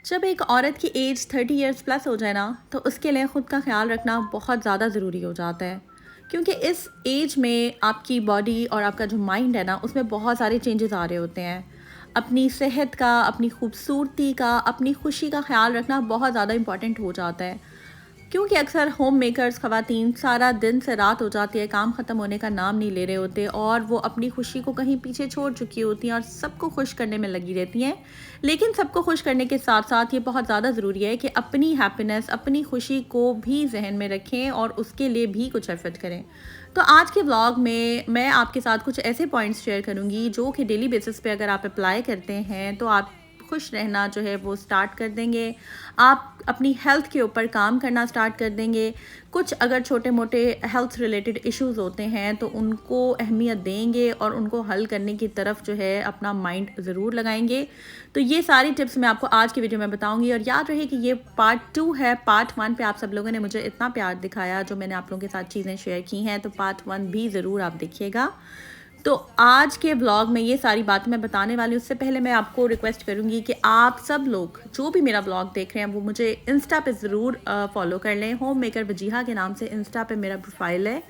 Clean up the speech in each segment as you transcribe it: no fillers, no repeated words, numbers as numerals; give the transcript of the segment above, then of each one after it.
जब एक औरत की एज 30 इयर्स प्लस हो जाए ना तो उसके लिए ख़ुद का ख्याल रखना बहुत ज़्यादा ज़रूरी हो जाता है, क्योंकि इस एज में आपकी बॉडी और आपका जो माइंड है ना उसमें बहुत सारे चेंजेस आ रहे होते हैं। अपनी सेहत का, अपनी खूबसूरती का, अपनी खुशी का ख्याल रखना बहुत ज़्यादा इम्पॉर्टेंट हो जाता है, क्योंकि अक्सर होम मेकर्स ख़वातीन सारा दिन से रात हो जाती है, काम ख़त्म होने का नाम नहीं ले रहे होते और वो अपनी खुशी को कहीं पीछे छोड़ चुकी होती हैं और सबको खुश करने में लगी रहती हैं। लेकिन सबको खुश करने के साथ साथ ये बहुत ज़्यादा ज़रूरी है कि अपनी हैप्पीनेस, अपनी खुशी को भी जहन में रखें और उसके लिए भी कुछ एफर्ट करें। तो आज के व्लॉग में मैं आपके साथ कुछ ऐसे पॉइंट्स शेयर करूँगी जो कि डेली बेसिस पे अगर आप अप्लाई करते हैं तो आप खुश रहना जो है वो स्टार्ट कर देंगे। आप अपनी हेल्थ के ऊपर काम करना स्टार्ट कर देंगे। कुछ अगर छोटे मोटे हेल्थ रिलेटेड इश्यूज़ होते हैं तो उनको अहमियत देंगे और उनको हल करने की तरफ जो है अपना माइंड ज़रूर लगाएंगे। तो ये सारी टिप्स मैं आपको आज की वीडियो में बताऊंगी और याद रहे कि ये पार्ट 2 है। पार्ट 1 पे आप सब लोगों ने मुझे इतना प्यार दिखाया, जो मैंने आप लोगों के साथ चीज़ें शेयर की हैं, तो पार्ट 1 भी ज़रूर आप देखिएगा। तो आज के व्लॉग में ये सारी बातें मैं बताने वाली हूँ। उससे पहले मैं आपको रिक्वेस्ट करूँगी कि आप सब लोग जो भी मेरा व्लॉग देख रहे हैं वो मुझे इंस्टा पे ज़रूर फॉलो कर लें। होम मेकर वजीहा के नाम से इंस्टा पे मेरा प्रोफाइल है।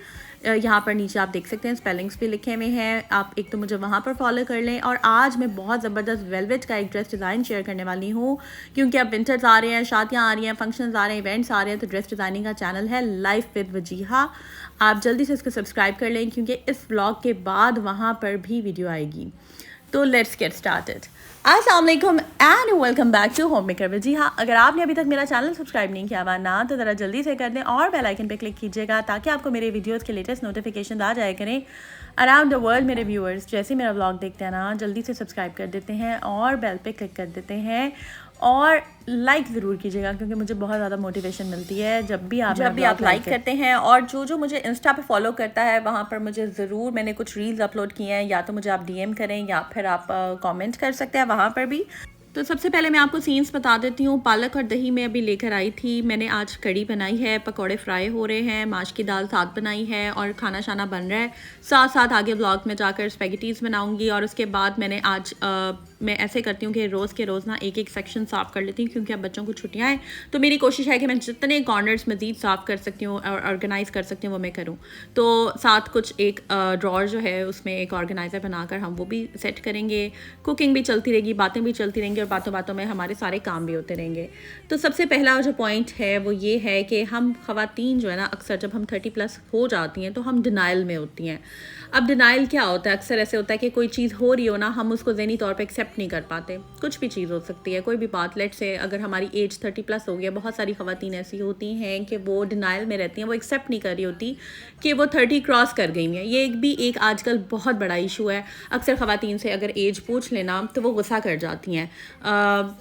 यहाँ पर नीचे आप देख सकते हैं, स्पेलिंग्स भी लिखे हुए हैं। आप एक तो मुझे वहाँ पर फॉलो कर लें। और आज मैं बहुत ज़बरदस्त वेलवेट का एक ड्रेस डिज़ाइन शेयर करने वाली हूँ, क्योंकि अब विंटर्स आ रहे हैं, शादियाँ आ रही हैं, फंक्शंस आ रहे हैं, इवेंट्स आ रहे हैं। तो ड्रेस डिज़ाइनिंग का चैनल है लाइफ विद वजीहा, आप जल्दी से इसको सब्सक्राइब कर लें, क्योंकि इस व्लॉग के बाद वहाँ पर भी वीडियो आएगी। तो लेट्स गेट स्टार्टेड। अस्सलाम वालेकुम and welcome back to home maker Wajiha. अगर आपने अभी तक मेरा चैनल सब्सक्राइब नहीं किया हुआ ना, तो ज़रा जल्दी से कर दें और बेल आइकन पे क्लिक कीजिएगा, ताकि आपको मेरे वीडियोस के लेटेस्ट नोटिफिकेशन आ जाया करें। अराउंड द वर्ल्ड मेरे व्यूअर्स जैसे मेरा व्लॉग देखते हैं ना, जल्दी से सब्सक्राइब कर देते हैं और बेल पे क्लिक कर देते हैं और लाइक ज़रूर कीजिएगा, क्योंकि मुझे बहुत ज़्यादा मोटिवेशन मिलती है जब भी आप लाइक करते हैं। और जो मुझे इंस्टा पे फॉलो करता है वहाँ पर मुझे ज़रूर, मैंने कुछ रील्स अपलोड किए हैं, या तो मुझे आप डीएम करें या फिर आप कमेंट कर सकते हैं वहाँ पर भी। तो सबसे पहले मैं आपको सीन्स बता देती हूँ। पालक और दही मैं अभी लेकर आई थी। मैंने आज कड़ी बनाई है, पकौड़े फ्राई हो रहे हैं, माश की दाल साथ बनाई है और खाना शाना बन रहा है। साथ साथ आगे व्लॉग में जाकर स्पैगेटीज़ बनाऊंगी। और उसके बाद मैंने आज मैं ऐसे करती हूँ कि रोज़ के रोज़ ना एक एक सेक्शन साफ़ कर लेती हूँ, क्योंकि अब बच्चों को छुट्टियाँ हैं। तो मेरी कोशिश है कि मैं जितने कॉर्नर्स मज़ीद साफ़ कर सकती हूँ और ऑर्गेनाइज़ कर सकती हूँ वो मैं करूँ। तो साथ कुछ एक ड्रॉर जो है उसमें एक ऑर्गेनाइज़र बनाकर हम वो भी सेट करेंगे। कुकिंग भी चलती रहेगी, बातें भी चलती रहेंगी और बातों बातों में हमारे सारे काम भी होते रहेंगे। तो सबसे पहला जो पॉइंट है वो ये है कि हम ख़वातीन जो है ना, अक्सर जब हम 30 प्लस हो जाती हैं तो हम डिनाइल में होती हैं। अब डिनाइल क्या होता है? अक्सर ऐसे होता है कि कोई चीज़ हो रही हो ना, हम उसको ज़हनी तौर पे एक्सेप्ट नहीं कर पाते। कुछ भी चीज़ हो सकती है, कोई भी बात। लेट से अगर हमारी एज 30 प्लस हो गया, बहुत सारी ख़वातीन ऐसी होती हैं कि वो डिनाइल में रहती हैं, वो एक्सेप्ट नहीं कर रही होती कि वो 30 क्रॉस कर गई हैं। ये एक आजकल बहुत बड़ा इशू है। अक्सर ख़वातीन से अगर एज पूछ लेना तो वो गुस्सा कर जाती हैं।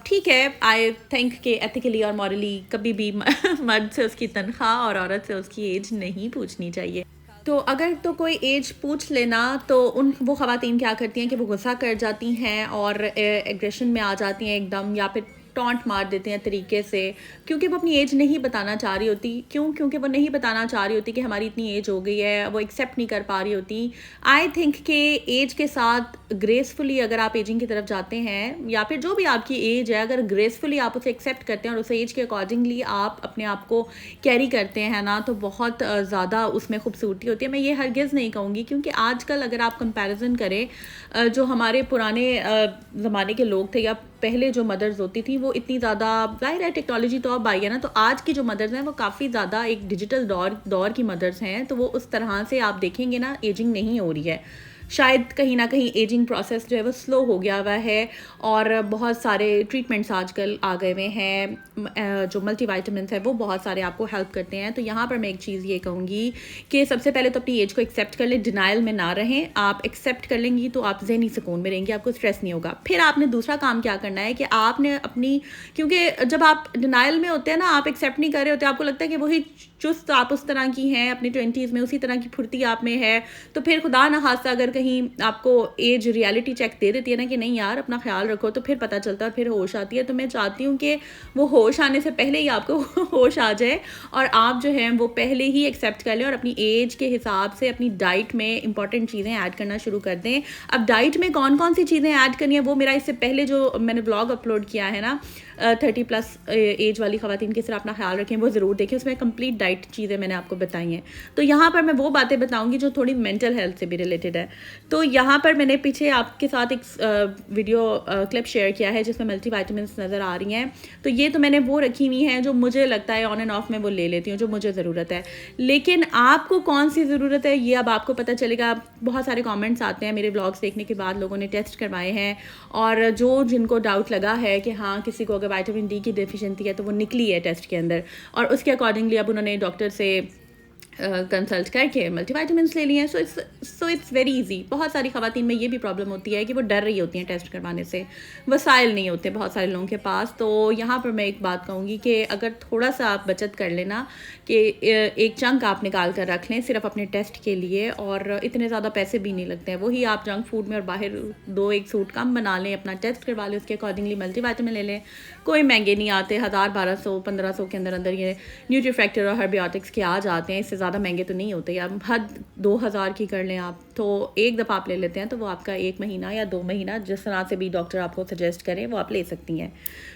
ठीक है, आई थिंक कि एथिकली और मॉरली कभी भी मर्द से उसकी तनख्वाह और औरत से उसकी एज नहीं पूछनी चाहिए। तो अगर तो कोई एज पूछ लेना तो वो ख़वातीन क्या करती हैं कि वो गुस्सा कर जाती हैं और एग्रेशन में आ जाती हैं एकदम, या फिर टॉन्ट मार देते हैं तरीके से, क्योंकि वो अपनी एज नहीं बताना चाह रही होती। क्योंकि वो नहीं बताना चाह रही होती कि हमारी इतनी एज हो गई है, वो एक्सेप्ट नहीं कर पा रही होती। आई थिंक कि एज के साथ ग्रेसफुली अगर आप एजिंग की तरफ जाते हैं, या फिर जो भी आपकी एज है, अगर ग्रेसफुली आप उसे एक्सेप्ट करते हैं और उस एज के अकॉर्डिंगली आप अपने आप को कैरी करते हैं ना, तो बहुत ज़्यादा उसमें खूबसूरती होती है। मैं ये हरगिज़ नहीं कहूँगी, क्योंकि आजकल अगर आप कंपैरिजन करें, जो हमारे पुराने ज़माने के लोग थे या पहले जो मदर्स होती थी, वो इतनी ज़्यादा, ज़ाहिर है टेक्नोलॉजी तो अब आई है ना, तो आज की जो मदर्स हैं वो काफ़ी ज़्यादा एक डिजिटल दौर की मदर्स हैं। तो वो उस तरह से आप देखेंगे ना, एजिंग नहीं हो रही है। शायद कहीं ना कहीं एजिंग प्रोसेस जो है वो स्लो हो गया हुआ है और बहुत सारे ट्रीटमेंट्स आजकल आ गए हुए हैं। जो मल्टीविटामिन्स है वो बहुत सारे आपको हेल्प करते हैं। तो यहाँ पर मैं एक चीज़ ये कहूँगी कि सबसे पहले तो अपनी एज को एक्सेप्ट कर लें, डिनाइल में ना रहें। आप एक्सेप्ट कर लेंगी तो आप ज़हनी सुकून में रहेंगी, आपको स्ट्रेस नहीं होगा। फिर आपने दूसरा काम क्या करना है कि आपने अपनी, क्योंकि जब आप डिनाइल में होते हैं ना, आप एक्सेप्ट नहीं कर रहे होते, आपको लगता है कि वही चुस्त आप उस तरह की हैं अपनी 20s में, उसी तरह की फुर्ती आप में है। तो फिर खुदा न खास्ता अगर कहीं आपको एज रियलिटी चेक दे देती है ना कि नहीं यार अपना ख्याल रखो, तो फिर पता चलता है, फिर होश आती है। तो मैं चाहती हूँ कि वो होश आने से पहले ही आपको होश आ जाए और आप जो है वो पहले ही एक्सेप्ट कर लें और अपनी एज के हिसाब से अपनी डाइट में इंपॉर्टेंट चीज़ें ऐड करना शुरू कर दें। अब डाइट में कौन कौन सी चीज़ें ऐड करनी है वो मेरा इससे पहले जो मैंने ब्लॉग अपलोड किया है ना, 30+ एज वाली ख़वातीन किस तरह अपना ख्याल रखें वो ज़रूर देखें, उसमें कंप्लीट डाइट चीज़ें मैंने आपको बताई हैं। तो यहाँ पर मैं वो बातें बताऊँगी जो थोड़ी मेंटल हेल्थ से भी रिलेटेड है। तो यहाँ पर मैंने पीछे आपके साथ एक वीडियो क्लिप शेयर किया है जिसमें मल्टी वाइटामिन्स नज़र आ रही हैं। तो ये तो मैंने वो रखी हुई हैं जो मुझे लगता है ऑन एंड ऑफ में वो ले लेती हूँ, जो मुझे ज़रूरत है। लेकिन आपको कौन सी ज़रूरत है ये अब आपको पता चलेगा। बहुत सारे कमेंट्स आते हैं मेरे व्लॉग्स देखने के बाद, लोगों ने टेस्ट करवाए हैं और जिनको डाउट लगा है कि हाँ किसी को अगर विटामिन डी की डेफिशिएंसी है तो वो निकली है टेस्ट के अंदर, और उसके अकॉर्डिंगली अब उन्होंने डॉक्टर से कंसल्ट करके मल्टीविटामिन्स ले लिए हैं। So it's very easy. बहुत सारी ख़वातीन में ये भी प्रॉब्लम होती है कि वो डर रही होती हैं टेस्ट करवाने से, वसाइल नहीं होते बहुत सारे लोगों के पास। तो यहाँ पर मैं एक बात कहूँगी कि अगर थोड़ा सा आप बचत कर लेना कि एक चंक आप निकाल कर रख लें सिर्फ अपने टेस्ट के लिए, और इतने ज़्यादा पैसे भी नहीं लगते हैं। वही आप जंक फूड में और बाहर 2-1 सूट कम बना लें, अपना टेस्ट करवा लें, उसके अकॉर्डिंगली मल्टीविटामिन ले लें। कोई महंगे नहीं आते, 1000, 1200, 1500 के अंदर अंदर ये न्यूट्रीफैक्टर और हर्बियोटिक्स के आ जाते हैं। इससे ज़्यादा महंगे तो नहीं होते। या हद 2000 की कर लें आप, तो एक दफ़ा आप ले लेते हैं तो वो आपका 1 महीना या 2 महीना जिस तरह से भी डॉक्टर आपको सजेस्ट करें वो आप ले सकती हैं।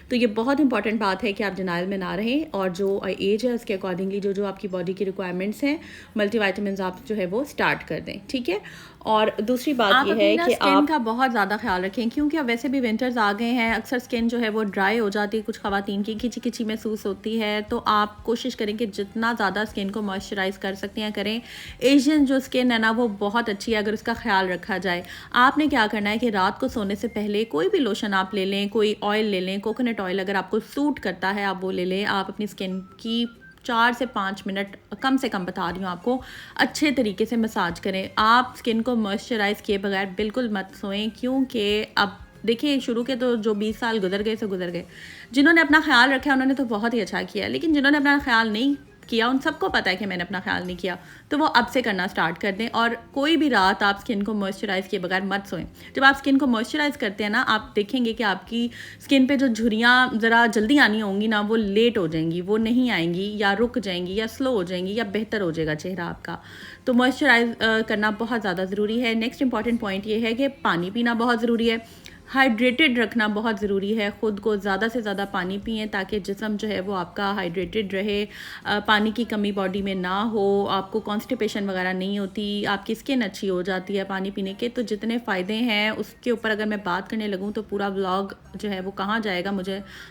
तो ये बहुत इंपॉर्टेंट बात है कि आप डिनाइल में ना रहें, और जो एज है उसके अकॉर्डिंगली जो आपकी बॉडी की रिक्वायरमेंट्स हैं मल्टीविटामिन्स आप जो है वो स्टार्ट कर दें, ठीक है। और दूसरी बात ये है कि स्किन का बहुत ज़्यादा ख्याल रखें, क्योंकि अब वैसे भी विंटर्स आ गए हैं, अक्सर स्किन जो है वो ड्राई हो जाती है, कुछ ख़वातीन की खिंची खिंची महसूस होती है। तो आप कोशिश करें कि जितना ज़्यादा स्किन को मॉइस्चराइज़ कर सकते हैं करें। एशियन जो स्किन है ना वो बहुत अच्छी है अगर उसका ख्याल रखा जाए। आपने क्या करना है कि रात को सोने से पहले कोई भी लोशन आप ले लें, कोई ऑयल ले लें, कोकोनट ऑयल अगर आपको सूट करता है आप वो ले लें। आप अपनी स्किन की 4 से 5 मिनट कम से कम बता रही हूँ आपको, अच्छे तरीके से मसाज करें। आप स्किन को मॉइस्चराइज़ किए बगैर बिल्कुल मत सोएं, क्योंकि अब देखिए शुरू के तो जो 20 साल गुजर गए सो गुजर गए। जिन्होंने अपना ख्याल रखा उन्होंने तो बहुत ही अच्छा किया, लेकिन जिन्होंने अपना ख्याल नहीं किया उन सबको पता है कि मैंने अपना ख्याल नहीं किया, तो वो अब से करना स्टार्ट कर दें। और कोई भी रात आप स्किन को मॉइस्चराइज़ किए बगैर मत सोएं। जब आप स्किन को मॉइस्चराइज़ करते हैं ना, आप देखेंगे कि आपकी स्किन पे जो झुर्रियाँ ज़रा जल्दी आनी होंगी ना वो लेट हो जाएंगी, वो नहीं आएंगी, या रुक जाएंगी, या स्लो हो जाएंगी, या बेहतर हो जाएगा चेहरा आपका। तो मॉइस्चराइज़ करना बहुत ज़्यादा ज़रूरी है। नेक्स्ट इंपॉर्टेंट पॉइंट ये है कि पानी पीना बहुत ज़रूरी है, हाइड्रेटेड रखना बहुत ज़रूरी है। ख़ुद को ज़्यादा से ज़्यादा पानी पिएं ताकि जिस्म जो है वो आपका हाइड्रेटेड रहे, पानी की कमी बॉडी में ना हो, आपको कॉन्स्टिपेशन वगैरह नहीं होती, आपकी स्किन अच्छी हो जाती है पानी पीने के। तो जितने फ़ायदे हैं उसके ऊपर अगर मैं बात करने लगूँ तो पूरा व्लॉग जो है वो कहाँ जाएगा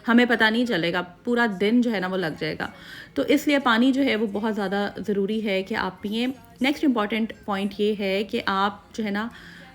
हमें पता नहीं चलेगा, पूरा दिन जो है ना वो लग जाएगा। तो इसलिए पानी जो है वो बहुत ज़्यादा ज़रूरी है कि आप पिएँ। नेक्स्ट इम्पॉर्टेंट पॉइंट ये है कि आप जो है ना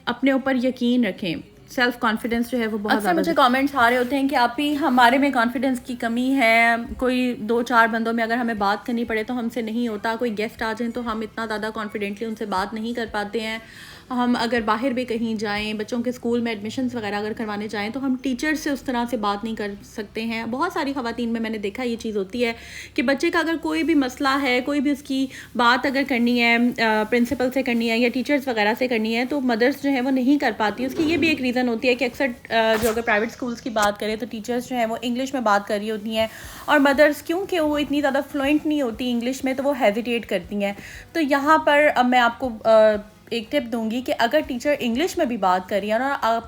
अपने ऊपर यकीन रखें। सेल्फ कॉन्फिडेंस जो है वो बहुत ज़्यादा। मुझे कमेंट्स आ रहे होते हैं कि आप ही हमारे में कॉन्फिडेंस की कमी है, कोई 2-4 बंदों में अगर हमें बात करनी पड़े तो हमसे नहीं होता, कोई गेस्ट आ जाए तो हम इतना ज़्यादा कॉन्फिडेंटली उनसे बात नहीं कर पाते हैं। हम अगर बाहर भी कहीं जाएं, बच्चों के स्कूल में एडमिशन्स वगैरह अगर करवाने जाएं तो हम टीचर से उस तरह से बात नहीं कर सकते हैं। बहुत सारी ख़वातीन में मैंने देखा ये चीज़ होती है कि बच्चे का अगर कोई भी मसला है, कोई भी उसकी बात अगर करनी है प्रिंसिपल से करनी है या टीचर्स वगैरह से करनी है तो मदर्स जो है वो नहीं कर पाती। उसकी ये भी एक रीज़न होती है कि अक्सर जो अगर प्राइवेट स्कूल्स की बात करें तो टीचर्स जो हैं वो इंग्लिश में बात कर रही होती हैं, और मदर्स क्योंकि वो इतनी ज़्यादा फ्लुएंट नहीं होती इंग्लिश में तो वो हेजिटेट करती हैं। तो यहाँ पर अब मैं आपको एक टिप दूंगी कि अगर टीचर इंग्लिश में भी बात कर रही है और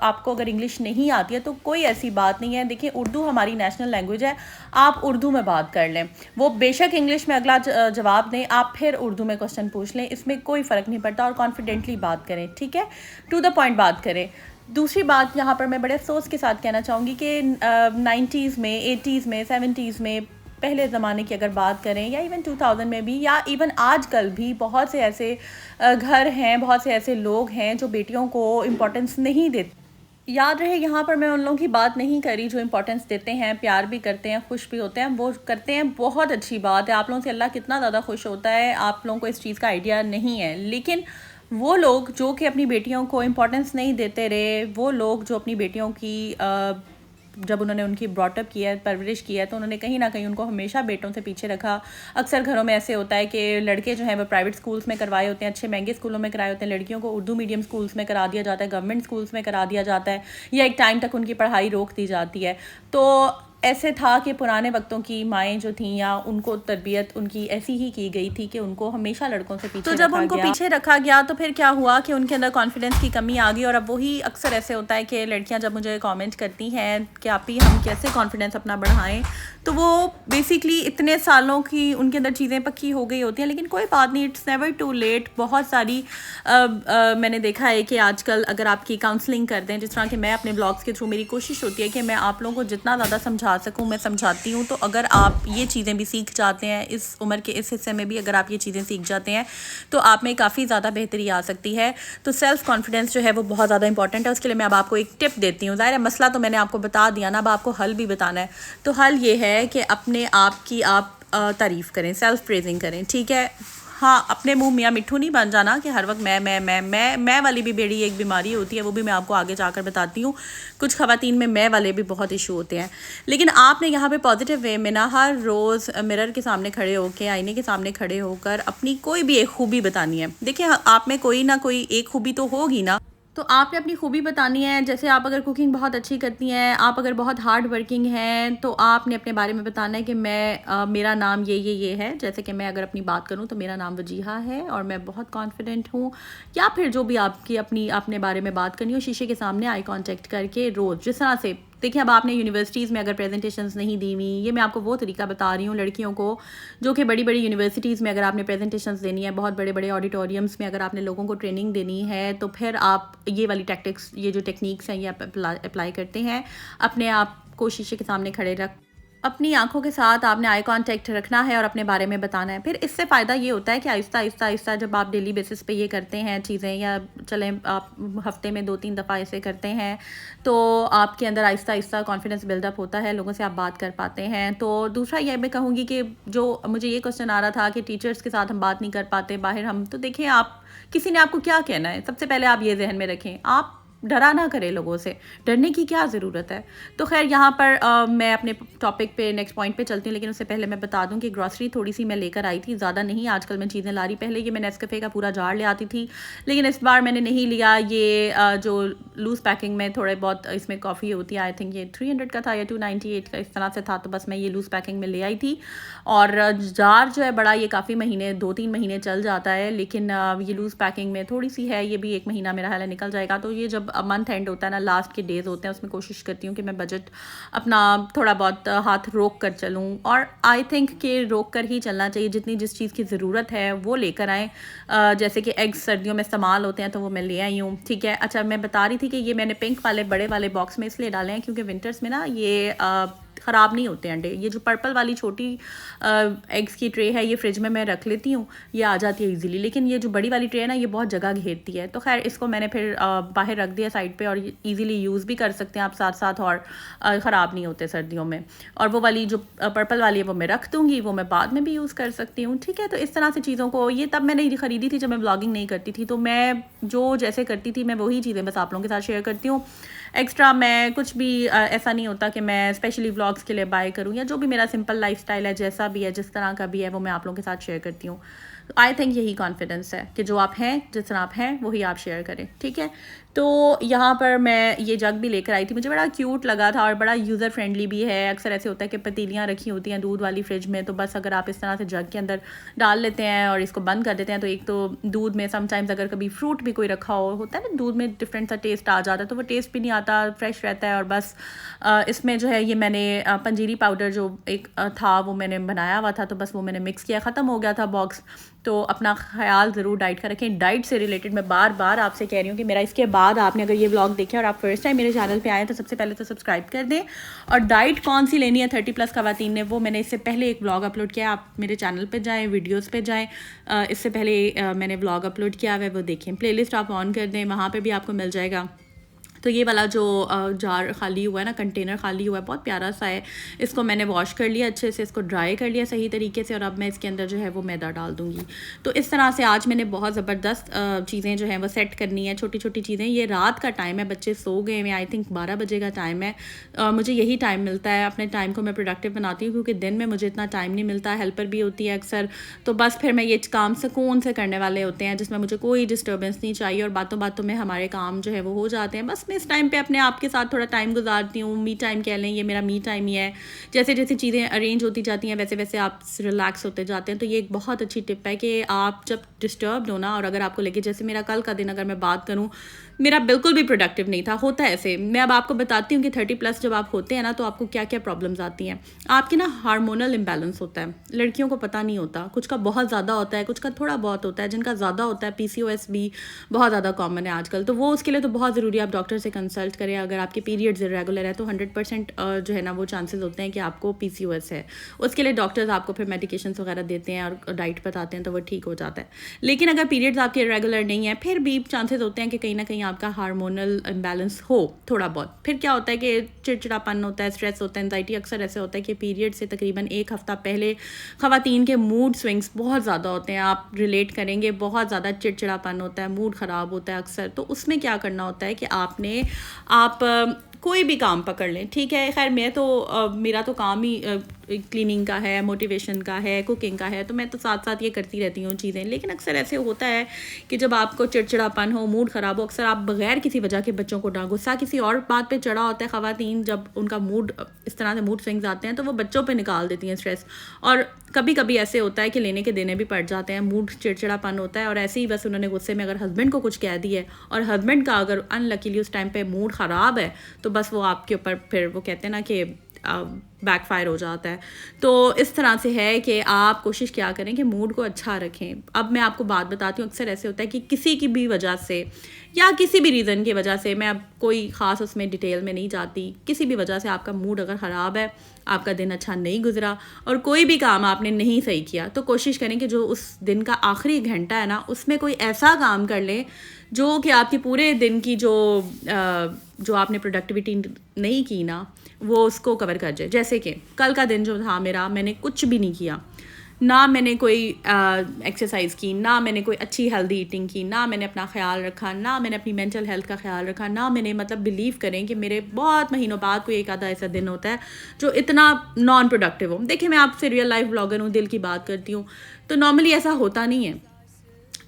आपको अगर इंग्लिश नहीं आती है तो कोई ऐसी बात नहीं है। देखिए उर्दू हमारी नेशनल लैंग्वेज है, आप उर्दू में बात कर लें, वो बेशक इंग्लिश में अगला जवाब दें, आप फिर उर्दू में क्वेश्चन पूछ लें, इसमें कोई फ़र्क नहीं पड़ता। और कॉन्फिडेंटली बात करें, ठीक है, टू द पॉइंट बात करें। दूसरी बात यहाँ पर मैं बड़े अफसोस के साथ कहना चाहूँगी कि 90s में, 80s में, 70s में, पहले ज़माने की अगर बात करें या इवन 2000 में भी, या इवन आजकल भी बहुत से ऐसे घर हैं, बहुत से ऐसे लोग हैं जो बेटियों को इम्पोर्टेंस नहीं देते। याद रहे यहाँ पर मैं उन लोगों की बात नहीं करी जो इम्पोर्टेंस देते हैं, प्यार भी करते हैं, खुश भी होते हैं, वो करते हैं, बहुत अच्छी बात है। आप लोगों से अल्लाह कितना ज़्यादा खुश होता है, आप लोगों को इस चीज़ का आइडिया नहीं है। लेकिन वो लोग जो कि अपनी बेटियों को इम्पोर्टेंस नहीं देते रहे, वो लोग जो अपनी बेटियों की जब उन्होंने उनकी ब्रॉटअप किया है, परवरिश किया है, तो उन्होंने कहीं ना कहीं उनको हमेशा बेटों से पीछे रखा। अक्सर घरों में ऐसे होता है कि लड़के जो हैं वो प्राइवेट स्कूल्स में करवाए होते हैं, अच्छे महंगे स्कूलों में कराए होते हैं, लड़कियों को उर्दू मीडियम स्कूल्स में करा दिया जाता है, गवर्नमेंट स्कूल्स में करा दिया जाता है, या एक टाइम तक उनकी पढ़ाई रोक दी जाती है। तो ऐसे था कि पुराने वक्तों की माएँ जो थीं या उनको तरबियत उनकी ऐसी ही की गई थी कि उनको हमेशा लड़कों से पीछे जब उनको पीछे रखा गया तो फिर क्या हुआ कि उनके अंदर कॉन्फिडेंस की कमी आ गई। और अब वही अक्सर ऐसे होता है कि लड़कियां जब मुझे कमेंट करती हैं कि आप ही हम कैसे कॉन्फिडेंस अपना बढ़ाएं, तो वो बेसिकली इतने सालों की उनके अंदर चीज़ें पक्की हो गई होती हैं। लेकिन कोई बात नहीं, इट्स नेवर टू लेट। बहुत सारी मैंने देखा है कि आजकल अगर आपकी काउंसलिंग करते हैं, जिस तरह कि मैं अपने ब्लॉग्स के थ्रू, मेरी कोशिश होती है कि मैं आप लोगों को जितना ज़्यादा समझा सकूं मैं समझाती हूं। तो अगर आप ये चीज़ें भी सीख जाते हैं, इस उम्र के इस हिस्से में भी अगर आप ये चीज़ें सीख जाते हैं तो आप में काफ़ी ज़्यादा बेहतरी आ सकती है। तो सेल्फ़ कॉन्फिडेंस जो है वो बहुत ज़्यादा इंपॉर्टेंट है। उसके लिए मैं अब आपको एक टिप देती हूँ। ज़ाहिर है मसला तो मैंने आपको बता दिया ना, अब आपको हल भी बताना है। तो हल ये है कि अपने आप की आप तारीफ़ करें, सेल्फ़ प्रेजिंग करें, ठीक है। हाँ, अपने मुंह मियाँ मिट्ठू नहीं बन जाना कि हर वक्त मैं वाली भी बड़ी एक बीमारी होती है, वो भी मैं आपको आगे जाकर बताती हूँ। कुछ ख़वातीन में मैं वाले भी बहुत इशू होते हैं। लेकिन आपने यहाँ पे पॉजिटिव वे में ना हर रोज़ मिरर के सामने खड़े होकर, आईने के सामने खड़े होकर अपनी कोई भी एक खूबी बतानी है। देखिए, आप में कोई ना कोई एक खूबी तो होगी ना, तो आपने अपनी खूबी बतानी है। जैसे आप अगर कुकिंग बहुत अच्छी करती हैं, आप अगर बहुत हार्ड वर्किंग हैं, तो आपने अपने बारे में बताना है कि मेरा नाम ये है। जैसे कि मैं अगर अपनी बात करूं तो मेरा नाम वजीहा है और मैं बहुत कॉन्फिडेंट हूं। या फिर जो भी आपकी अपने बारे में बात करनी हो, शीशे के सामने आई कांटेक्ट करके रोज़, जिस तरह से देखिए, अब आपने यूनिवर्सिटीज़ में अगर प्रेजेंटेशंस नहीं दी हुई, ये मैं आपको वो तरीका बता रही हूँ लड़कियों को जो कि बड़ी बड़ी यूनिवर्सिटीज़ में अगर आपने प्रेजेंटेशंस देनी है, बहुत बड़े बड़े ऑडिटोरियम्स में अगर आपने लोगों को ट्रेनिंग देनी है, तो फिर आप ये वाली टैक्टिक्स, ये जो टेक्निक्स हैं, ये आप अप्लाई करते हैं। अपने आप को शीशे के सामने खड़े रख अपनी आंखों के साथ आपने आई कांटेक्ट रखना है और अपने बारे में बताना है। फिर इससे फ़ायदा ये होता है कि आहिस्ता आहिस्ता आहिस्ता जब आप डेली बेसिस पे ये करते हैं चीज़ें, या चलें आप हफ्ते में 2-3 दफ़ा ऐसे करते हैं, तो आपके अंदर आहिस्ता आहिस्ता कॉन्फिडेंस बिल्डअप होता है, लोगों से आप बात कर पाते हैं। तो दूसरा ये मैं कहूँगी कि जो मुझे ये क्वेश्चन आ रहा था कि टीचर्स के साथ हम बात नहीं कर पाते बाहर हम, तो देखिए, आप किसी ने आपको क्या कहना है, सबसे पहले आप ये जहन में रखें, आप डरा ना करें लोगों से, डरने की क्या ज़रूरत है। तो खैर यहाँ पर मैं अपने टॉपिक पे नेक्स्ट पॉइंट पे चलती हूँ। लेकिन उससे पहले मैं बता दूँ कि ग्रॉसरी थोड़ी सी मैं लेकर आई थी, ज़्यादा नहीं आजकल मैं चीज़ें ला रही। पहले ये मैं नेस्कैफ़े का पूरा जार ले आती थी, लेकिन इस बार मैंने नहीं लिया। ये जो लूज़ पैकिंग में थोड़े बहुत इसमें कॉफ़ी होती है, आई थिंक ये 300 का था या 298 का, इस तरह से था। तो बस मैं ये लूज़ पैकिंग में ले आई थी। और जार जो है बड़ा, ये काफ़ी महीने 2-3 महीने चल जाता है। लेकिन ये लूज़ पैकिंग में थोड़ी सी है, ये भी 1 महीना मेरा ख्याल है निकल जाएगा। तो ये जब मंथ एंड होता है ना, लास्ट के डेज़ होते हैं, उसमें कोशिश करती हूँ कि मैं बजट अपना थोड़ा बहुत हाथ रोक कर चलूँ। और आई थिंक कि रोक कर ही चलना चाहिए। जितनी जिस चीज़ की ज़रूरत है वो लेकर आएँ। जैसे कि एग्स सर्दियों में इस्तेमाल होते हैं, तो वो मैं ले आई हूँ, ठीक है। अच्छा, मैं बता रही थी कि ये मैंने पिंक वाले बड़े वाले बॉक्स में इसलिए डाले हैं क्योंकि विंटर्स में ना ये ख़राब नहीं होते अंडे। ये जो पर्पल वाली छोटी एग्स की ट्रे है, ये फ्रिज में मैं रख लेती हूँ, ये आ जाती है इजीली। लेकिन ये जो बड़ी वाली ट्रे है ना, ये बहुत जगह घेरती है। तो खैर इसको मैंने फिर बाहर रख दिया साइड पे, और इजीली यूज़ भी कर सकते हैं आप साथ साथ, और ख़राब नहीं होते सर्दियों में। और वो वाली जो पर्पल वाली है वो मैं रख दूँगी, वो मैं बाद में भी यूज़ कर सकती हूँ, ठीक है। तो इस तरह से चीज़ों को, ये तब मैंने ख़रीदी थी जब मैं ब्लॉगिंग नहीं करती थी। तो मैं जो जैसे करती थी, मैं वही चीज़ें बस आप लोगों के साथ शेयर करती हूँ। एक्स्ट्रा मैं कुछ भी ऐसा नहीं होता कि मैं स्पेशली व्लॉग्स के लिए बाय करूँ, या जो भी मेरा सिंपल लाइफस्टाइल है, जैसा भी है, जिस तरह का भी है, वो मैं आप लोगों के साथ शेयर करती हूँ। आई थिंक यही कॉन्फिडेंस है कि जो आप हैं, जिस तरह आप हैं, वही आप शेयर करें, ठीक है। तो यहाँ पर मैं ये जग भी लेकर आई थी, मुझे बड़ा क्यूट लगा था और बड़ा यूज़र फ्रेंडली भी है। अक्सर ऐसे होता है कि पतीलियाँ रखी होती हैं दूध वाली फ्रिज में, तो बस अगर आप इस तरह से जग के अंदर डाल लेते हैं और इसको बंद कर देते हैं, तो एक तो दूध में समटाइम्स अगर कभी फ्रूट भी कोई रखा हो, होता है ना, दूध में डिफरेंट सा टेस्ट आ जाता है, तो वो टेस्ट भी नहीं आता, फ्रेश रहता है। और बस इसमें जो है ये मैंने पंजीरी पाउडर जो एक था वो मैंने बनाया हुआ था, तो बस वो मैंने मिक्स किया, ख़त्म हो गया था बॉक्स। तो अपना ख्याल ज़रूर डाइट का रखें। डाइट से रिलेटेड मैं बार बार आपसे कह रही हूँ कि मेरा इसके बाद आपने अगर ये व्लॉग देखे और आप फर्स्ट टाइम मेरे चैनल पे आए, तो सबसे पहले तो सब्सक्राइब कर दें। और डाइट कौन सी लेनी है 30+ ख़वातीन ने, वो मैंने इससे पहले एक व्लॉग अपलोड किया, आप मेरे चैनल पे जाएँ, वीडियोज़ पे जाएँ, इससे पहले मैंने व्लॉग अपलोड किया हुआ है, वो देखें। प्लेलिस्ट आप ऑन कर दें, वहाँ पर भी आपको मिल जाएगा। तो ये वाला जो जार खाली हुआ है ना, कंटेनर खाली हुआ है, बहुत प्यारा सा है। इसको मैंने वॉश कर लिया अच्छे से, इसको ड्राई कर लिया सही तरीके से, और अब मैं इसके अंदर जो है वो मैदा डाल दूँगी। तो इस तरह से आज मैंने बहुत ज़बरदस्त चीज़ें जो हैं वो सेट करनी है, छोटी छोटी चीज़ें। ये रात का टाइम है, बच्चे सो गए हैं, आई थिंक 12 बजे का टाइम है। मुझे यही टाइम मिलता है, अपने टाइम को मैं प्रोडक्टिव बनाती हूँ, क्योंकि दिन में मुझे इतना टाइम नहीं मिलता। हेल्पर भी होती है अक्सर, तो बस फिर मैं ये काम सुकून से करने वाले होते हैं, जिसमें मुझे कोई डिस्टर्बेंस नहीं चाहिए, और बातों बातों में हमारे काम जो है वो हो जाते हैं। बस मैं इस टाइम पे अपने आप के साथ थोड़ा टाइम गुजारती हूँ, मी टाइम कह लें, ये मेरा मी टाइम ही है। जैसे जैसे चीज़ें अरेंज होती जाती हैं वैसे वैसे आप रिलैक्स होते जाते हैं। तो ये एक बहुत अच्छी टिप है कि आप जब डिस्टर्ब्ड हो ना, और अगर आपको लगे, जैसे मेरा कल का दिन अगर मैं बात करूँ, मेरा बिल्कुल भी प्रोडक्टिव नहीं था, होता है ऐसे। मैं अब आपको बताती हूँ कि 30+ जब आप होते हैं ना, तो आपको क्या क्या प्रॉब्लम्स आती हैं। आपके ना हार्मोनल इम्बैलेंस होता है, लड़कियों को पता नहीं होता, कुछ का बहुत ज़्यादा होता है, कुछ का थोड़ा बहुत होता है। जिनका ज़्यादा होता है, PCOS भी बहुत ज़्यादा कॉमन है आजकल, तो वो उसके लिए तो बहुत ज़रूरी है आप डॉक्टर से कंसल्ट करें। अगर आपके पीरियड्स इरेगुलर है तो 100% जो है ना वो चांसेस होते हैं कि आपको PCOS है। उसके लिए डॉक्टर्स आपको फिर मेडिकेशंस वगैरह देते हैं और डाइट बताते हैं, तो वो ठीक हो जाता है। लेकिन अगर पीरियड्स आपके इरेगुलर नहीं है, फिर भी चांसेस होते हैं कि कहीं ना कहीं आपका हार्मोनल इम्बैलेंस हो थोड़ा बहुत। फिर क्या होता है कि चिड़चिड़ापन होता है, स्ट्रेस होता है, एंजाइटी। अक्सर ऐसे होता है कि पीरियड से तकरीबन 1 हफ्ता पहले ख़वातीन के मूड स्विंग्स बहुत ज़्यादा होते हैं। आप रिलेट करेंगे, बहुत ज़्यादा चिड़चिड़ापन होता है, मूड ख़राब होता है अक्सर। तो उसमें क्या करना होता है कि आप कोई भी काम पकड़ लें, ठीक है। खैर मैं तो मेरा तो काम ही क्लीनिंग का है, मोटिवेशन का है, कुकिंग का है, तो मैं तो साथ साथ ये करती रहती हूँ चीज़ें। लेकिन अक्सर ऐसे होता है कि जब आपको चिड़चिड़ापन हो, मूड ख़राब हो, अक्सर आप बगैर किसी वजह के बच्चों को गुस्सा किसी और बात पे चढ़ा होता है। ख़वातीन जब उनका मूड इस तरह से मूड स्विंग्स आते हैं तो वो बच्चों पे निकाल देती हैं स्ट्रेस। और कभी कभी ऐसे होता है कि लेने के देने भी पड़ जाते हैं, मूड चिड़चिड़ापन होता है, और ऐसे ही बस उन्होंने गुस्से में अगर हस्बैंड को कुछ कह दिया है, और हस्बैंड का अगर अनलकीली उस टाइम पे मूड ख़राब है, तो बस वो आपके ऊपर फिर वो कहते हैं ना कि बैकफायर हो जाता है। तो इस तरह से है कि आप कोशिश क्या करें कि मूड को अच्छा रखें। अब मैं आपको बात बताती हूँ, अक्सर ऐसे होता है कि किसी की भी वजह से या किसी भी रीज़न की वजह से, मैं अब कोई ख़ास उसमें डिटेल में नहीं जाती, किसी भी वजह से आपका मूड अगर ख़राब है, आपका दिन अच्छा नहीं गुजरा और कोई भी काम आपने नहीं सही किया, तो कोशिश करें कि जो उस दिन का आखिरी घंटा है ना, उसमें कोई ऐसा काम कर लें जो कि आपकी पूरे दिन की जो आपने प्रोडक्टिविटी नहीं की ना, वो उसको कवर कर जाए। जैसे कि कल का दिन जो था मेरा, मैंने कुछ भी नहीं किया, ना मैंने कोई एक्सरसाइज की, ना मैंने कोई अच्छी हेल्दी ईटिंग की, ना मैंने अपना ख्याल रखा, ना मैंने अपनी मेंटल हेल्थ का ख्याल रखा, ना मैंने मतलब बिलीव करें कि मेरे बहुत महीनों बाद कोई एक आधा ऐसा दिन होता है जो इतना नॉन प्रोडक्टिव हो। देखिए मैं आपसे रियल लाइफ ब्लॉगर हूँ, दिल की बात करती हूँ, तो नॉर्मली ऐसा होता नहीं है।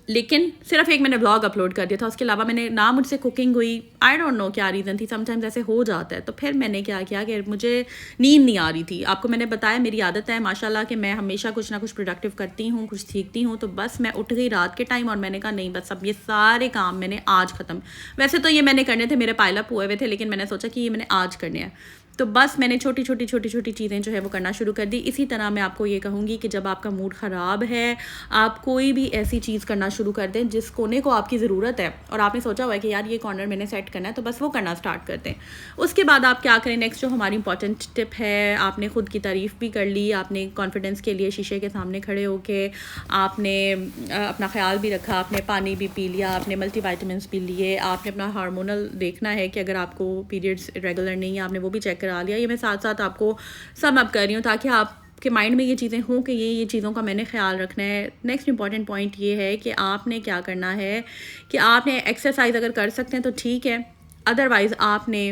लेकिन सिर्फ एक मैंने ब्लॉग अपलोड कर दिया था, उसके अलावा मैंने ना मुझसे कुकिंग हुई। आई डोंट नो क्या रीज़न थी, समटाइम्स ऐसे हो जाता है। तो फिर मैंने क्या किया कि मुझे नींद नहीं आ रही थी। आपको मैंने बताया मेरी आदत है माशाल्लाह कि मैं हमेशा कुछ ना कुछ प्रोडक्टिव करती हूँ, कुछ सीखती हूँ। तो बस मैं उठ गई रात के टाइम और मैंने कहा नहीं, बस अब ये सारे काम मैंने आज ख़त्म। वैसे तो ये मैंने करने थे, मेरे पाइल अप हुए हुए थे, लेकिन मैंने सोचा कि ये मैंने आज करने हैं। तो बस मैंने छोटी छोटी चीज़ें जो है वो करना शुरू कर दी। इसी तरह मैं आपको ये कहूँगी कि जब आपका मूड ख़राब है, आप कोई भी ऐसी चीज़ करना शुरू कर दें जिस कोने को आपकी ज़रूरत है, और आपने सोचा हुआ है कि यार ये कॉर्नर मैंने सेट करना है, तो बस वो करना स्टार्ट कर दें। उसके बाद आप क्या करें, नेक्स्ट जो हमारी इंपॉर्टेंट टिप है, आपने ख़ुद की तारीफ़ भी कर ली, आपने कॉन्फिडेंस के लिए शीशे के सामने खड़े होके आपने अपना ख्याल भी रखा, आपने पानी भी पी लिया, आपने मल्टीविटामिन्स भी लिए, आपने अपना हार्मोनल देखना है कि अगर आपको पीरियड्स रेगुलर नहीं है, आपने वो भी चेक करा लिया। ये मैं साथ साथ आपको सम अप कर रही हूँ ताकि आपके माइंड में ये चीज़ें हों कि ये चीज़ों का मैंने ख्याल रखना है। नेक्स्ट इंपॉर्टेंट पॉइंट ये है कि आपने क्या करना है कि आपने एक्सरसाइज अगर कर सकते हैं तो ठीक है, अदरवाइज़ आपने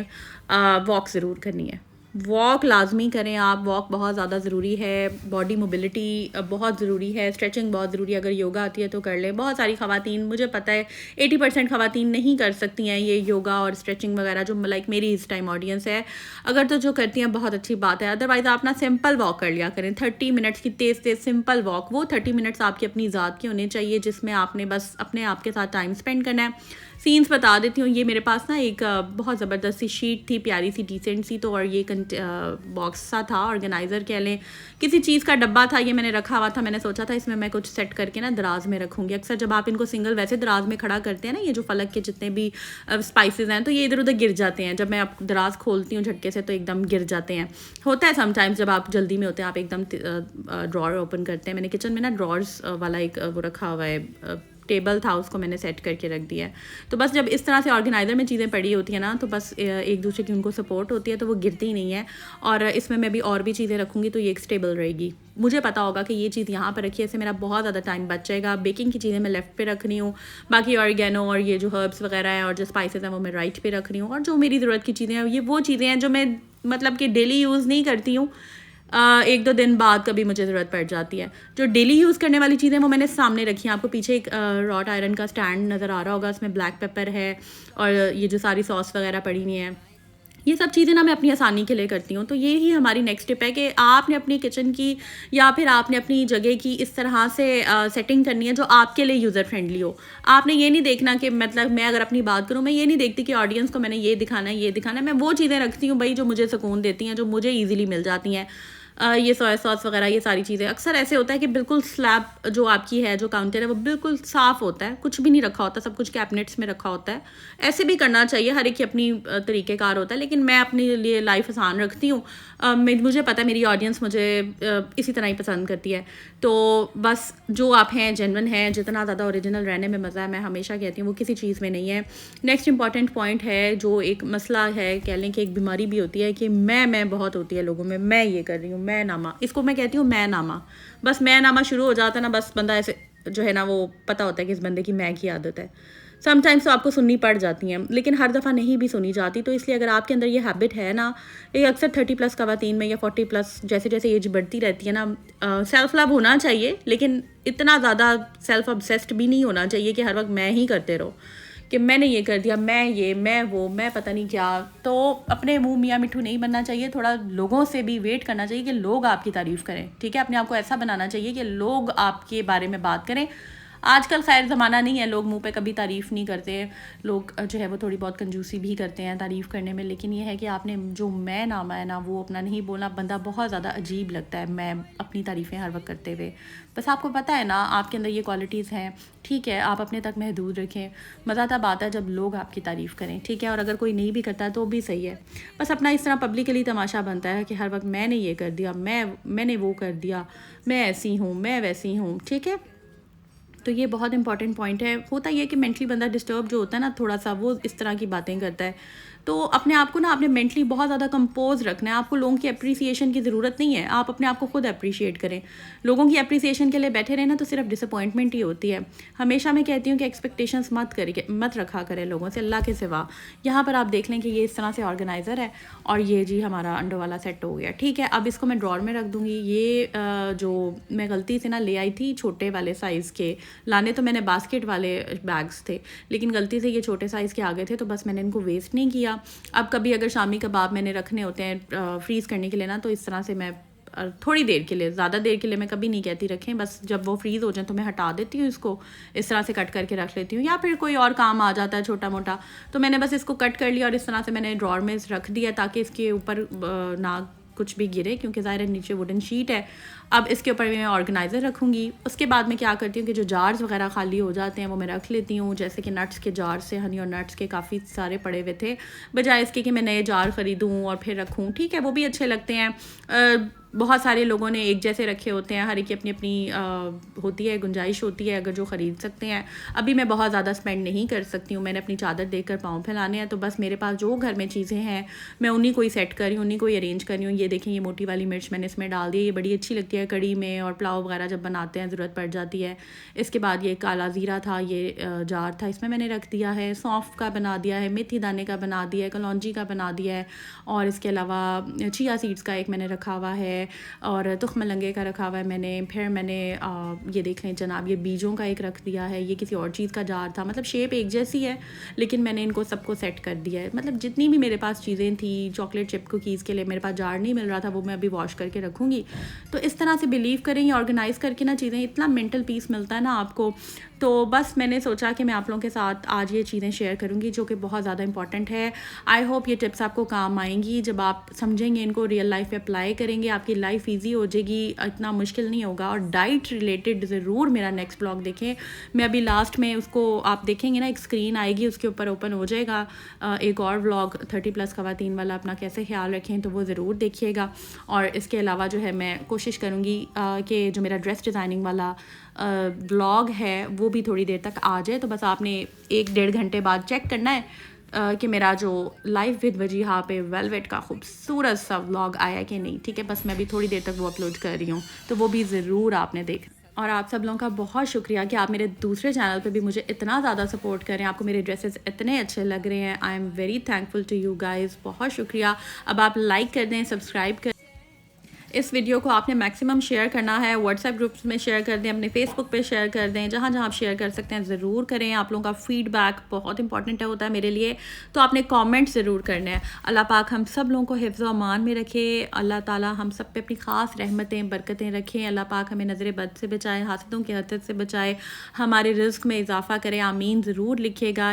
वॉक ज़रूर करनी है। वॉक लाजमी करें आप, वॉक बहुत ज़्यादा ज़रूरी है। बॉडी मोबिलिटी बहुत ज़रूरी है, स्ट्रेचिंग बहुत ज़रूरी है। अगर योगा आती है तो कर लें। बहुत सारी ख़वातीन, मुझे पता है 80% ख़वातीन नहीं कर सकती हैं ये योगा और स्ट्रेचिंग वगैरह, जो लाइक मेरी इस टाइम ऑडियंस है। अगर तो जो करती हैं बहुत अच्छी बात है, अदरवाइज़ आप ना सिंपल वॉक कर लिया करें, 30 मिनट्स की तेज़ सिंपल वॉक। वो 30 मिनट्स आपकी अपनी ज़ात के होने चाहिए, जिसमें आपने बस अपने आप के साथ टाइम स्पेंड करना है। सीन्स बता देती हूँ, ये मेरे पास ना एक बहुत ज़बरदस्त सी शीट थी, प्यारी सी डिसेंट सी, तो और ये बॉक्स सा था, ऑर्गेनाइज़र कह लें, किसी चीज़ का डब्बा था, ये मैंने रखा हुआ था। मैंने सोचा था इसमें मैं कुछ सेट करके ना दराज में रखूँगी। अक्सर जब आप इनको सिंगल वैसे दराज में खड़ा करते हैं ना, ये जो फलक के जितने भी स्पाइसेस हैं, तो ये इधर उधर गिर जाते हैं। जब मैं आप दराज खोलती हूँ झटके से तो एकदम गिर जाते हैं। होता है समटाइम्स जब आप जल्दी में होते हैं, आप एकदम ड्रॉर ओपन करते हैं। मैंने किचन में ना ड्रॉर्स वाला एक वो रखा हुआ है, टेबल था, उसको मैंने सेट करके रख दिया है। तो बस जब इस तरह से ऑर्गेनाइज़र में चीज़ें पड़ी होती हैं ना, तो बस एक दूसरे की उनको सपोर्ट होती है, तो वो गिरती ही नहीं है। और इसमें मैं भी और भी चीज़ें रखूँगी तो ये एक स्टेबल रहेगी। मुझे पता होगा कि ये चीज़ यहाँ पर रखी है, इससे मेरा बहुत ज़्यादा टाइम बच जाएगा। बेकिंग की चीज़ें मैं लेफ़्ट पे रख रही हूँ, बाकी ऑर्गेनो और ये जो हर्ब्स वगैरह हैं और जो स्पाइसेस हैं वो मैं राइट पे रख रही हूँ। और जो मेरी ज़रूरत की चीज़ें हैं, ये वो चीज़ें हैं जो मैं मतलब कि डेली यूज़ नहीं करती हूँ, एक दो दिन बाद कभी मुझे ज़रूरत पड़ जाती है। जो डेली यूज़ करने वाली चीज़ें वो मैंने सामने रखी हैं। आपको पीछे एक रॉट आयरन का स्टैंड नज़र आ रहा होगा, उसमें ब्लैक पेपर है और ये जो सारी सॉस वगैरह पड़ी हुई हैं, ये सब चीज़ें ना मैं अपनी आसानी के लिए करती हूँ। तो ये ही हमारी नेक्स्ट टिप है कि आपने अपनी किचन की या फिर आपने अपनी जगह की इस तरह से सेटिंग करनी है जो आपके लिए यूज़र फ्रेंडली हो। आपने ये नहीं देखना कि मतलब मैं अगर अपनी बात करूँ, मैं ये नहीं देखती कि ऑडियंस को मैंने ये दिखाना है, ये दिखाना है। मैं वो चीज़ें रखती हूँ भाई जो मुझे सुकून देती हैं, जो मुझे ईज़िली मिल जाती हैं। ये सोया सॉस वगैरह ये सारी चीज़ें अक्सर ऐसे होता है कि बिल्कुल स्लैब जो आपकी है, जो काउंटर है, वो बिल्कुल साफ़ होता है, कुछ भी नहीं रखा होता, सब कुछ कैबिनेट्स में रखा होता है। ऐसे भी करना चाहिए, हर एक की अपनी तरीक़ेकार होता है, लेकिन मैं अपने लिए लाइफ आसान रखती हूँ। मुझे पता है मेरी ऑडियंस मुझे इसी तरह ही पसंद करती है। तो बस जो आप हैं जेन्युइन हैं, जितना ज़्यादा ओरिजिनल रहने में मज़ा है, मैं हमेशा कहती हूँ वो किसी चीज़ में नहीं है। नेक्स्ट इंपॉर्टेंट पॉइंट है जो एक मसला है, कह लें कि एक बीमारी भी होती है कि मैं बहुत होती है लोगों में, मैं ये कर रही हूँ, मैं नामा, इसको मैं कहती हूँ मैं नामा। बस मैं नामा शुरू हो जाता है ना, बस बंदा ऐसे जो है ना वो पता होता है कि इस बंदे की मैं की आदत है। समटाइम्स तो आपको सुननी पड़ जाती हैं, लेकिन हर दफ़ा नहीं भी सुनी जाती। तो इसलिए अगर आपके अंदर ये हैबिट है ना, ये अक्सर 30+ ख़वातीन में या 40+ जैसे जैसे एज बढ़ती रहती है ना, सेल्फ़ लव होना चाहिए, लेकिन इतना ज़्यादा सेल्फ़ ऑब्सेस्ड भी नहीं होना चाहिए कि हर वक्त मैं ही करते रहो कि मैंने ये कर दिया, मैं ये, मैं वो, मैं पता नहीं क्या। तो अपने मुँह मियाँ मिट्ठू नहीं बनना चाहिए, थोड़ा लोगों से भी वेट करना चाहिए कि लोग आपकी तारीफ़ करें, ठीक है? अपने आप को ऐसा बनाना चाहिए कि लोग आपके बारे में बात करें। आजकल खैर ज़माना नहीं है, लोग मुँह पे कभी तारीफ़ नहीं करते, लोग जो है वो थोड़ी बहुत कंजूसी भी करते हैं तारीफ़ करने में, लेकिन ये है कि आपने जो मैं नामा है ना वो अपना नहीं बोलना। बंदा बहुत ज़्यादा अजीब लगता है मैं अपनी तारीफ़ें हर वक्त करते हुए। बस आपको पता है ना आपके अंदर ये क्वालिटीज़ हैं, ठीक है, आप अपने तक महदूद रखें। मज़ा तब आता है जब लोग आपकी तारीफ़ करें, ठीक है? और अगर कोई नहीं भी करता है तो भी सही है। बस अपना इस तरह पब्लिकली तमाशा बनता है कि हर वक्त मैंने ये कर दिया, मैंने वो कर दिया, मैं ऐसी हूँ, मैं वैसी हूँ, ठीक है? तो ये बहुत इंपॉर्टेंट पॉइंट है। होता ये है कि मेंटली बंदा डिस्टर्ब जो होता है ना थोड़ा-सा, वो इस तरह की बातें करता है। तो अपने आप को ना आपने मेंटली बहुत ज़्यादा कंपोज़ रखना है। आपको लोगों की एप्रिसिएशन की ज़रूरत नहीं है। आप अपने आप को खुद एप्रिशिएट करें। लोगों की एप्रिसिएशन के लिए बैठे रहें ना तो सिर्फ डिसअपॉइंटमेंट ही होती है। हमेशा मैं कहती हूँ कि एक्सपेक्टेशंस मत रखा करें लोगों से, अल्लाह के सिवा। यहाँ पर आप देख लें कि ये इस तरह से ऑर्गेनाइज़र है और ये जी हमारा अंडों वाला सेट हो गया, ठीक है? अब इसको मैं ड्रॉअर में रख दूँगी। ये जो मैं गलती से ना ले आई थी छोटे वाले साइज़ के, लाने तो मैंने बास्केट वाले बैग्स थे, लेकिन गलती से ये छोटे साइज़ के आ गए थे, तो बस मैंने इनको वेस्ट नहीं किया। अब कभी अगर शामी कबाब मैंने रखने होते हैं फ्रीज़ करने के लिए ना, तो इस तरह से मैं थोड़ी देर के लिए, ज़्यादा देर के लिए मैं कभी नहीं कहती रखें, बस जब वो फ्रीज़ हो जाए तो मैं हटा देती हूँ इसको, इस तरह से कट करके रख लेती हूँ। या फिर कोई और काम आ जाता है छोटा मोटा, तो मैंने बस इसको कट कर लिया और इस तरह से मैंने ड्रॉअर में रख दिया ताकि इसके ऊपर ना कुछ भी गिरे, क्योंकि ज़ाहिर है नीचे वुडन शीट है। अब इसके ऊपर मैं ऑर्गेनाइज़र रखूँगी। उसके बाद मैं क्या करती हूँ कि जो जार्स वगैरह खाली हो जाते हैं वो मैं रख लेती हूँ। जैसे कि नट्स के जार से हनी और नट्स के काफ़ी सारे पड़े हुए थे, बजाय इसके कि मैं नए जार ख़रीदूँ और फिर रखूँ, ठीक है, वो भी अच्छे लगते हैं। बहुत सारे लोगों ने एक जैसे रखे होते हैं, हर एक की अपनी अपनी होती है, गुंजाइश होती है अगर जो ख़रीद सकते हैं। अभी मैं बहुत ज़्यादा स्पेंड नहीं कर सकती हूँ, मैंने अपनी चादर देखकर पाँव फैलाने हैं, तो बस मेरे पास जो घर में चीज़ें हैं मैं उन्हीं को ही सेट कर रही हूँ, उन्हीं को ही अरेंज कर रही हूँ। ये देखें, ये मोटी वाली मिर्च मैंने इसमें डाल दी है, ये बड़ी अच्छी लगती है कड़ी में और पुलाव वगैरह जब बनाते हैं ज़रूरत पड़ जाती है। इसके बाद ये काला ज़ीरा था, ये जार था, इसमें मैंने रख दिया है। सौंफ का बना दिया है, मेथी दाने का बना दिया है, कलौंजी का बना दिया है, और इसके अलावा चिया सीड्स का एक मैंने रखा हुआ है और तुख्म लंगे का रखा हुआ है मैंने। फिर मैंने ये देख लें जनाब, ये बीजों का एक रख दिया है, ये किसी और चीज़ का जार था, मतलब शेप एक जैसी है लेकिन मैंने इनको सबको सेट कर दिया है। मतलब जितनी भी मेरे पास चीज़ें थी, चॉकलेट चिप कुकीज़ के लिए मेरे पास जार नहीं मिल रहा था, वो मैं अभी वॉश करके रखूँगी। तो इस तरह से बिलीव करें, ये ऑर्गेनाइज़ करके ना चीज़ें, इतना मेंटल पीस मिलता है ना आपको। तो बस मैंने सोचा कि मैं आप लोगों के साथ आज ये चीज़ें शेयर करूँगी जो कि बहुत ज़्यादा इंपॉर्टेंट है। आई होप ये टिप्स आपको काम आएंगी। जब आप समझेंगे इनको, रियल लाइफ में अप्लाई करेंगे, आपकी लाइफ ईजी हो जाएगी, इतना मुश्किल नहीं होगा। और डाइट रिलेटेड ज़रूर मेरा नेक्स्ट ब्लॉग देखें। मैं अभी लास्ट में उसको आप देखेंगे ना, एक स्क्रीन आएगी, उसके ऊपर ओपन हो जाएगा एक और व्लॉग 30+ ख़वातीन वाला, अपना कैसे ख्याल रखें, तो वो ज़रूर देखिएगा। और इसके अलावा जो है मैं कोशिश करूँगी कि जो मेरा ड्रेस डिज़ाइनिंग वाला ब्लॉग है वो भी थोड़ी देर तक आ जाए। तो बस आपने 1-1.5 घंटे बाद चेक करना है कि मेरा जो लाइफ विद वजीहा पे वेलवेट का खूबसूरत सा व्लॉग आया कि नहीं, ठीक है। बस मैं भी थोड़ी देर तक वो अपलोड कर रही हूँ, तो वो भी ज़रूर आपने देखना। और आप सब लोगों का बहुत शुक्रिया कि आप मेरे दूसरे चैनल पे भी मुझे इतना ज़्यादा सपोर्ट करें, आपको मेरे ड्रेसेस इतने अच्छे लग रहे हैं। I am very thankful to you guys, बहुत शुक्रिया। अब आप लाइक कर दें, सब्सक्राइब कर इस वीडियो को आपने मैक्सिमम शेयर करना है, व्हाट्सएप ग्रुप्स में शेयर कर दें, अपने फेसबुक पे शेयर कर दें, जहाँ जहाँ आप शेयर कर सकते हैं ज़रूर करें। आप लोगों का फीडबैक बहुत इंपॉर्टेंट होता है मेरे लिए, तो आपने कमेंट ज़रूर करने हैं। अल्लाह पाक हम सब लोगों को हिफ्ज़ व अमान में रखे। अल्लाह ताला हम सब पे अपनी ख़ास रहमतें बरकतें रखें। अल्लाह पाक हमें नज़र बद से बचाए, हासदों के हसद से बचाए, हमारे रिज़्क़ में इजाफ़ा करे। आमीन ज़रूर लिखिएगा।